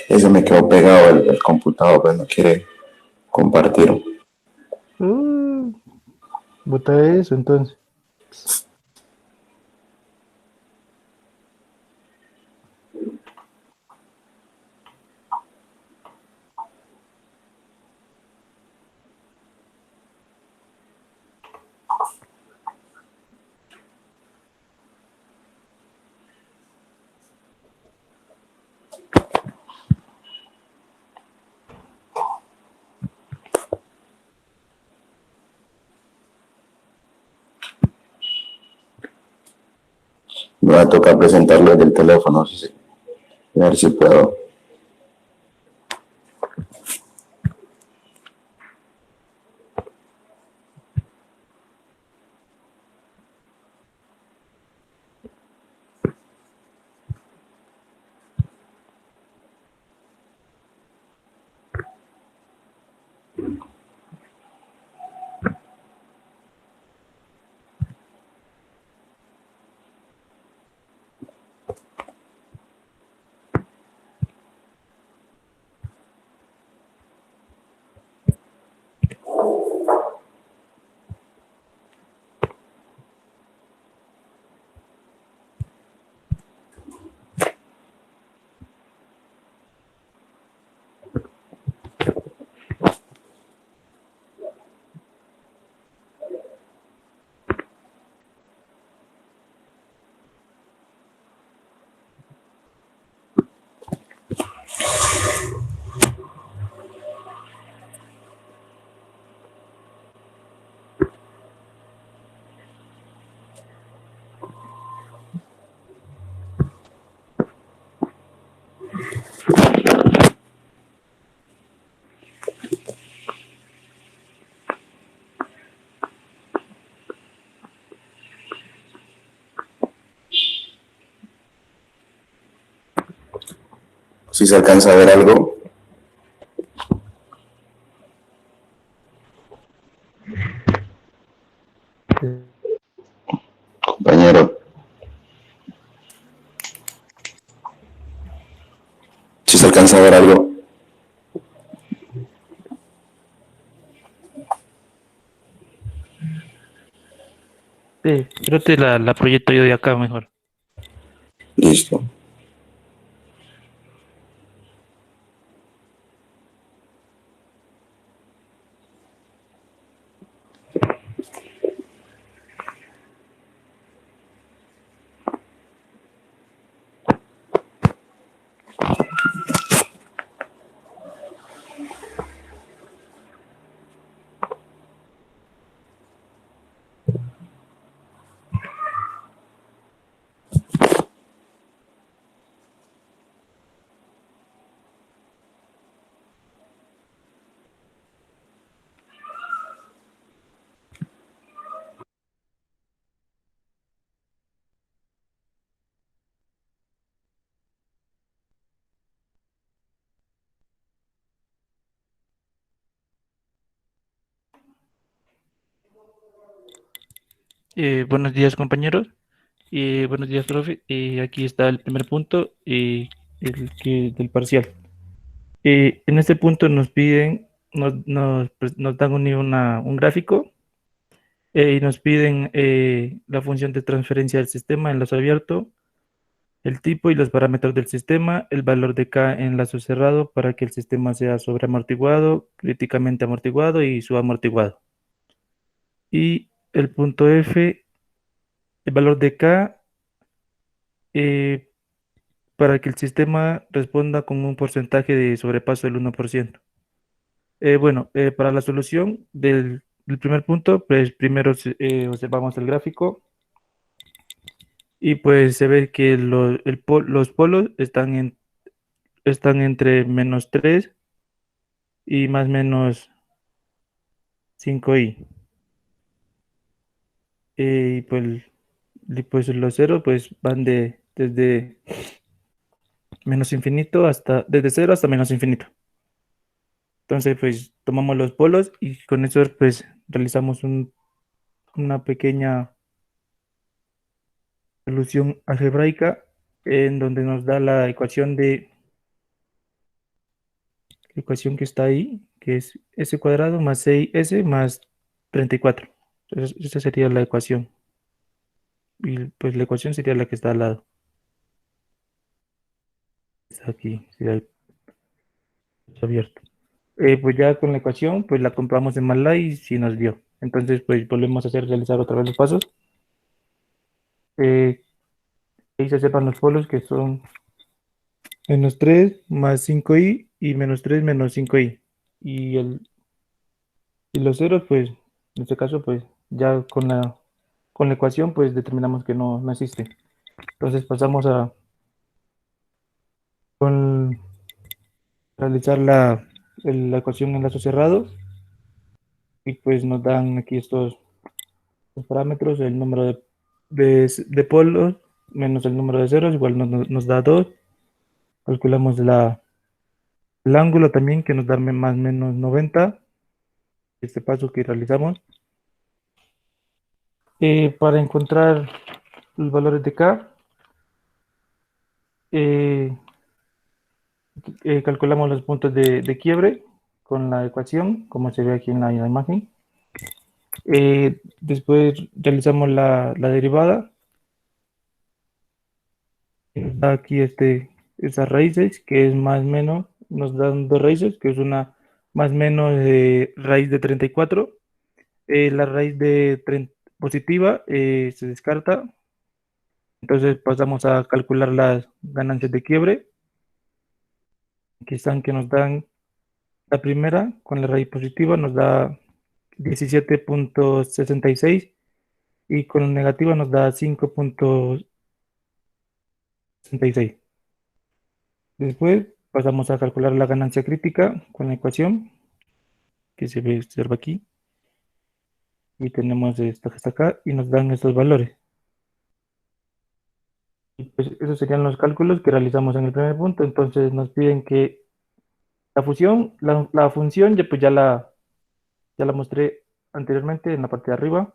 Speaker 5: Ese me quedó pegado el computador, pues no quiere compartir.
Speaker 6: Bota eso entonces.
Speaker 5: Me va a tocar presentarlo desde el teléfono, a ver si puedo. Si se alcanza a ver algo. Compañero. Si se alcanza a ver algo.
Speaker 6: Sí, creo que la proyecto yo de acá mejor.
Speaker 5: Listo.
Speaker 6: Buenos días, compañeros. Buenos días, profe. Aquí está el primer punto, del parcial. En este punto nos piden, nos dan un gráfico y nos piden la función de transferencia del sistema, enlace abierto, el tipo y los parámetros del sistema, el valor de K en lazo cerrado para que el sistema sea sobreamortiguado, críticamente amortiguado y subamortiguado. Y el punto F, el valor de K eh, para que el sistema responda con un porcentaje de sobrepaso del 1%. Para la solución del primer punto, pues primero observamos el gráfico y pues se ve que los polos están están entre -3 y más menos 5i. Y pues los ceros pues van desde menos infinito desde 0 hasta menos infinito. Entonces pues tomamos los polos y con eso pues realizamos una pequeña solución algebraica en donde nos da la ecuación que está ahí, que es s cuadrado más 6s más 34. Entonces, esa sería la ecuación. Y pues la ecuación sería la que está al lado. Está aquí, sí, ahí, está abierto. Pues ya con la ecuación, pues la comprobamos en MATLAB y sí nos dio. Entonces, pues volvemos a realizar otra vez los pasos. Ahí se sepan los polos que son -3 más 5i y -3 menos 5i. Y los ceros, pues, en este caso, pues, ya con la ecuación, pues, determinamos que no existe. Entonces pasamos a realizar la ecuación en lazo cerrado y pues nos dan aquí estos parámetros, el número de polos menos el número de ceros, igual nos da 2. Calculamos el ángulo también, que nos da más o menos 90, este paso que realizamos. Para encontrar los valores de K, calculamos los puntos de quiebre con la ecuación, como se ve aquí en la imagen. Después realizamos la derivada. Da aquí esas raíces, que es más o menos, nos dan dos raíces, que es una más o menos raíz de 34. La raíz positiva se descarta. Entonces pasamos a calcular las ganancias de quiebre, que nos dan la primera con la raíz positiva, nos da 17.66 y con la negativa nos da 5.66. Después pasamos a calcular la ganancia crítica con la ecuación que se observa aquí. Y tenemos esto que está acá y nos dan estos valores. Y pues esos serían los cálculos que realizamos en el primer punto. Entonces nos piden que la función ya la mostré anteriormente en la parte de arriba.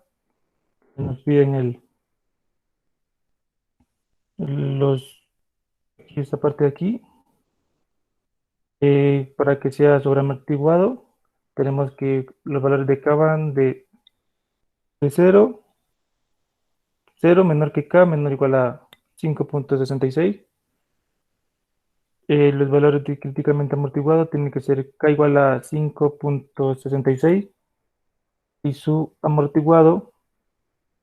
Speaker 6: Nos piden esta parte de aquí. Para que sea sobreamortiguado, tenemos que los valores de K van de 0, 0 menor que K, menor o igual a 5.66. Los valores de críticamente amortiguado tienen que ser K igual a 5.66 y su amortiguado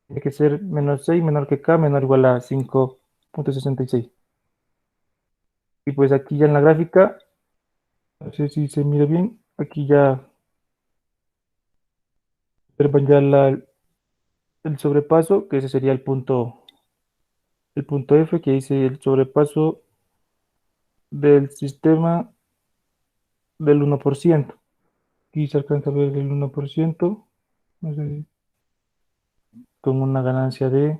Speaker 6: tiene que ser menos 6 menor que K, menor o igual a 5.66. Y pues aquí ya en la gráfica, no sé si se mira bien, aquí ya observan ya el sobrepaso, que ese sería el punto F, que dice el sobrepaso del sistema del 1%. Aquí se alcanza a ver el 1%, no sé si con una ganancia de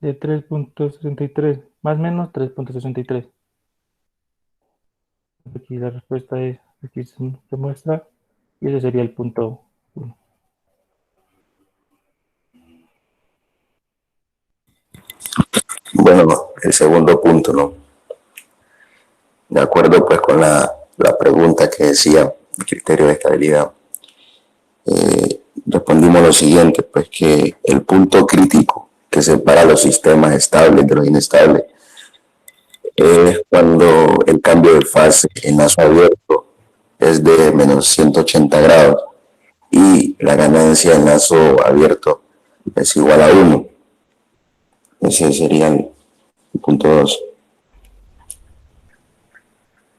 Speaker 6: 3.63, más o menos 3.63. Aquí la respuesta es, aquí se muestra, y ese sería el punto 1.
Speaker 5: Bueno, el segundo punto, ¿no? De acuerdo pues con la pregunta que decía, el criterio de estabilidad, respondimos lo siguiente, pues que el punto crítico que separa los sistemas estables de los inestables es cuando el cambio de fase en lazo abierto es de menos 180 grados y la ganancia en lazo abierto es igual a 1. Ese sería el punto 2.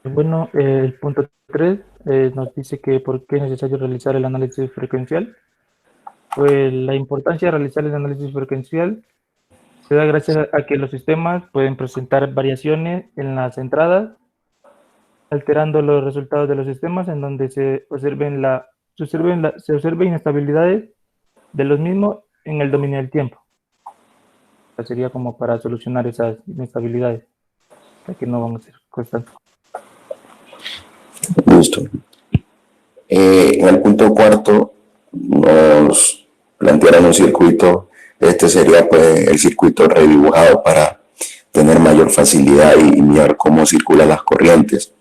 Speaker 6: Bueno, el punto 3 nos dice que por qué es necesario realizar el análisis frecuencial. Pues la importancia de realizar el análisis frecuencial Se da gracias a que los sistemas pueden presentar variaciones en las entradas, alterando los resultados de los sistemas en donde se observen inestabilidades de los mismos en el dominio del tiempo. Sería como para solucionar esas inestabilidades, ya que no van a ser constantes.
Speaker 5: Listo. En el punto cuarto nos plantearon un circuito. Este sería pues el circuito redibujado para tener mayor facilidad y mirar cómo circulan las corrientes.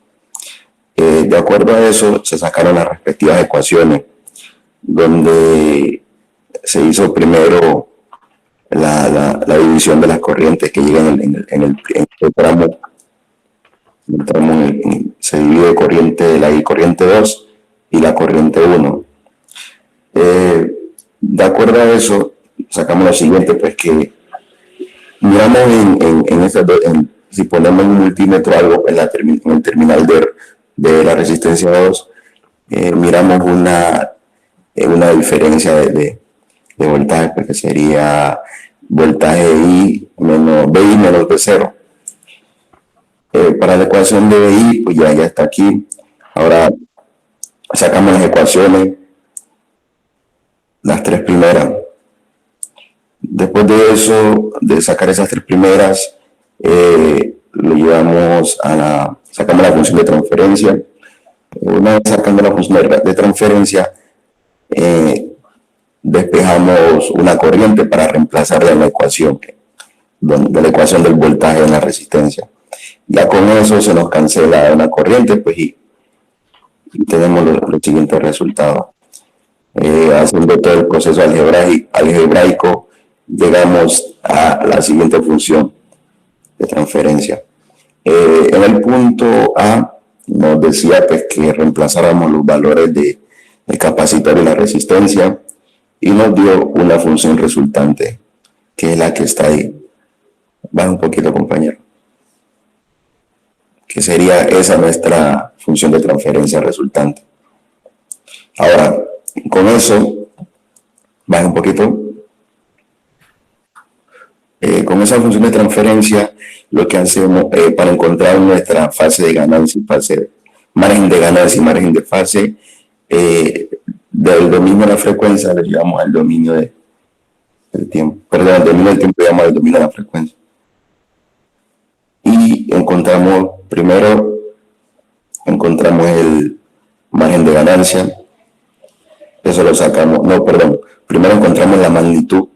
Speaker 5: De acuerdo a eso se sacaron las respectivas ecuaciones, donde se hizo primero la división de las corrientes que llegan en el tramo. Se divide corriente, la corriente 2 y la corriente 1. De acuerdo a eso, sacamos lo siguiente, pues que miramos en esas dos, si ponemos un multímetro algo en el terminal de la resistencia 2, miramos una diferencia de voltaje, porque sería voltaje BI menos V0. Para la ecuación de BI, pues ya está aquí. Ahora sacamos las ecuaciones, las tres primeras. Después de eso, de sacar esas tres primeras, lo llevamos sacamos la función de transferencia. Una vez sacando la función de transferencia, despejamos una corriente para reemplazarla en la ecuación, de la ecuación del voltaje en la resistencia. Ya con eso se nos cancela una corriente, pues, y tenemos los siguientes resultados. Haciendo todo el proceso algebraico, llegamos a la siguiente función de transferencia. En el punto A nos decía pues, que reemplazáramos los valores del capacitor y la resistencia, y nos dio una función resultante, que es la que está ahí. Baja un poquito, compañero. Que sería esa nuestra función de transferencia resultante. Ahora, con eso, baja un poquito. Con esa función de transferencia, lo que hacemos para encontrar nuestra fase de ganancia y margen de ganancia y margen de fase, del dominio de la frecuencia le llevamos al dominio del tiempo. Perdón, al dominio del tiempo le llevamos al dominio de la frecuencia. Y primero encontramos el margen de ganancia. Eso lo sacamos, primero encontramos la magnitud,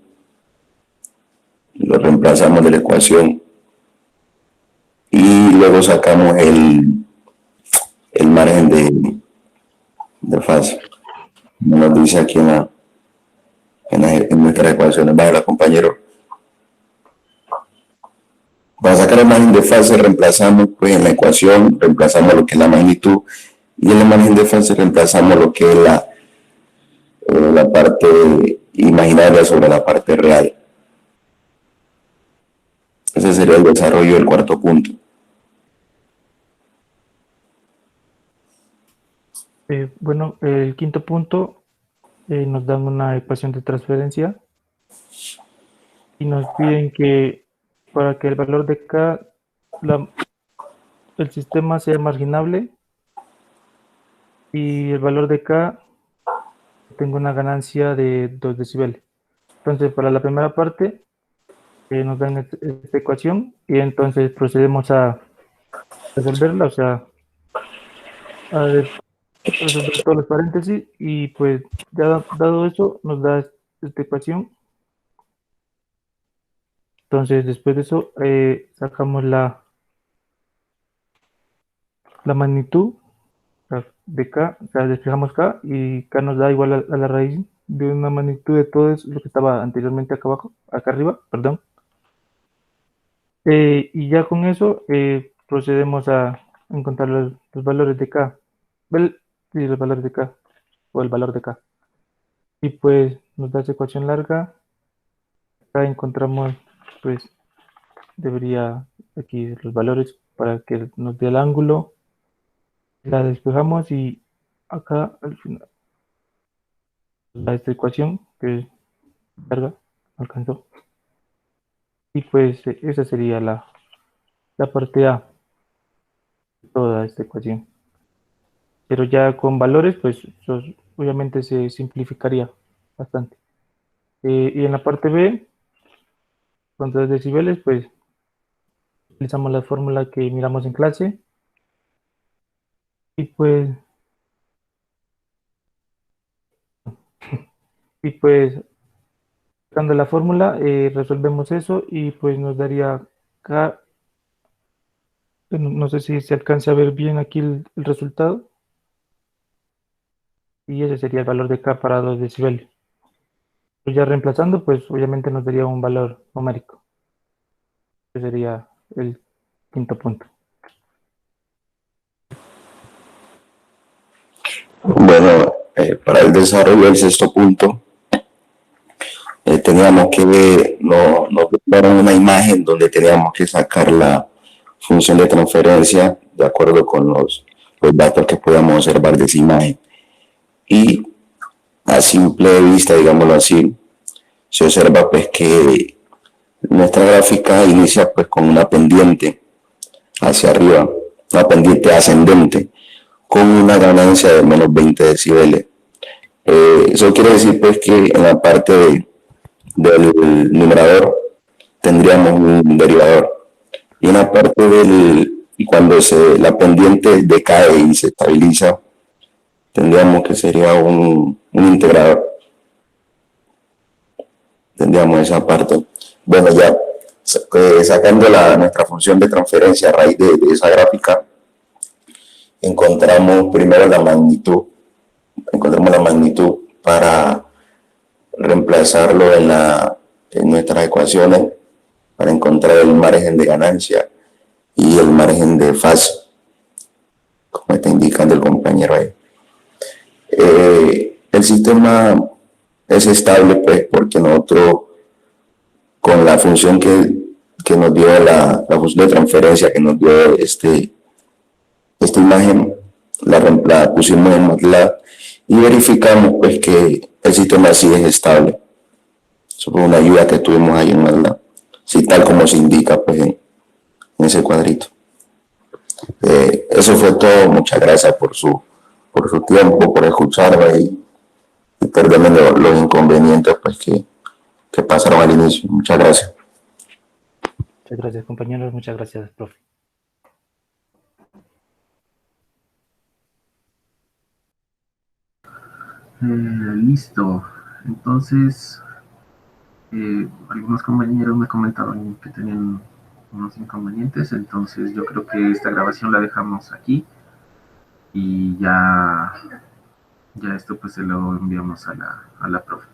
Speaker 5: lo reemplazamos de la ecuación y luego sacamos el margen de fase, como nos dice aquí en nuestras ecuaciones. Vaya, compañero. Para sacar el margen de fase reemplazamos pues en la ecuación, reemplazamos lo que es la magnitud, y en el margen de fase reemplazamos lo que es la parte imaginaria sobre la parte real. Ese sería el desarrollo del cuarto punto.
Speaker 6: Bueno, el quinto punto nos dan una ecuación de transferencia y nos piden que para que el valor de K, el sistema sea marginable y el valor de K tenga una ganancia de 2 decibeles. Entonces, para la primera parte, nos dan esta ecuación y entonces procedemos a resolverla, o sea, a resolver todos los paréntesis, y pues ya dado eso nos da esta ecuación. Entonces después de eso sacamos la magnitud de K, o sea, despejamos K y K nos da igual a la raíz de una magnitud de todo eso, lo que estaba anteriormente acá arriba, perdón. Y ya con eso procedemos a encontrar los valores de K. Sí, los valores de K, o el valor de K. Y pues nos da esa ecuación larga. Acá encontramos, pues, debería aquí los valores para que nos dé el ángulo. La despejamos y acá al final da esta ecuación que es larga, alcanzó. Y pues esa sería la parte A de toda esta ecuación. Pero ya con valores, pues obviamente se simplificaría bastante. Y en la parte B, con 3 decibeles, pues utilizamos la fórmula que miramos en clase. Y pues, y pues Usando la fórmula, resolvemos eso y pues nos daría K, bueno, no sé si se alcanza a ver bien aquí el resultado, y ese sería el valor de K para 2 decibeles. Pues ya reemplazando, pues obviamente nos daría un valor numérico. Ese sería el quinto punto.
Speaker 5: Bueno, para el desarrollo del sexto punto, teníamos que ver, nos dieron una imagen donde teníamos que sacar la función de transferencia de acuerdo con los datos que podamos observar de esa imagen. Y a simple vista, digámoslo así, se observa pues que nuestra gráfica inicia pues con una pendiente hacia arriba, una pendiente ascendente, con una ganancia de menos 20 decibeles. Eso quiere decir pues que en la parte del numerador tendríamos un derivador, y en la parte y cuando la pendiente decae y se estabiliza, tendríamos que sería un integrador. Tendríamos esa parte. Bueno, ya sacando nuestra función de transferencia a raíz de esa gráfica, encontramos primero la magnitud. Encontramos la magnitud para reemplazarlo en nuestras ecuaciones, para encontrar el margen de ganancia y el margen de fase, como está indicando el compañero ahí. El sistema es estable pues porque nosotros con la función que nos dio la función de transferencia que nos dio esta imagen, la pusimos en MATLAB y verificamos pues que el sistema sí es estable. Eso fue una ayuda que tuvimos ahí en MATLAB, sí, tal como se indica pues en ese cuadrito. Eso fue todo. Muchas gracias por su tiempo, por escucharme y perdónenme los inconvenientes pues que pasaron al inicio. Muchas gracias.
Speaker 6: Muchas gracias, compañeros. Muchas gracias, profe.
Speaker 1: Listo. Entonces, algunos compañeros me comentaban que tenían unos inconvenientes, entonces yo creo que esta grabación la dejamos aquí y ya esto pues se lo enviamos a la profe.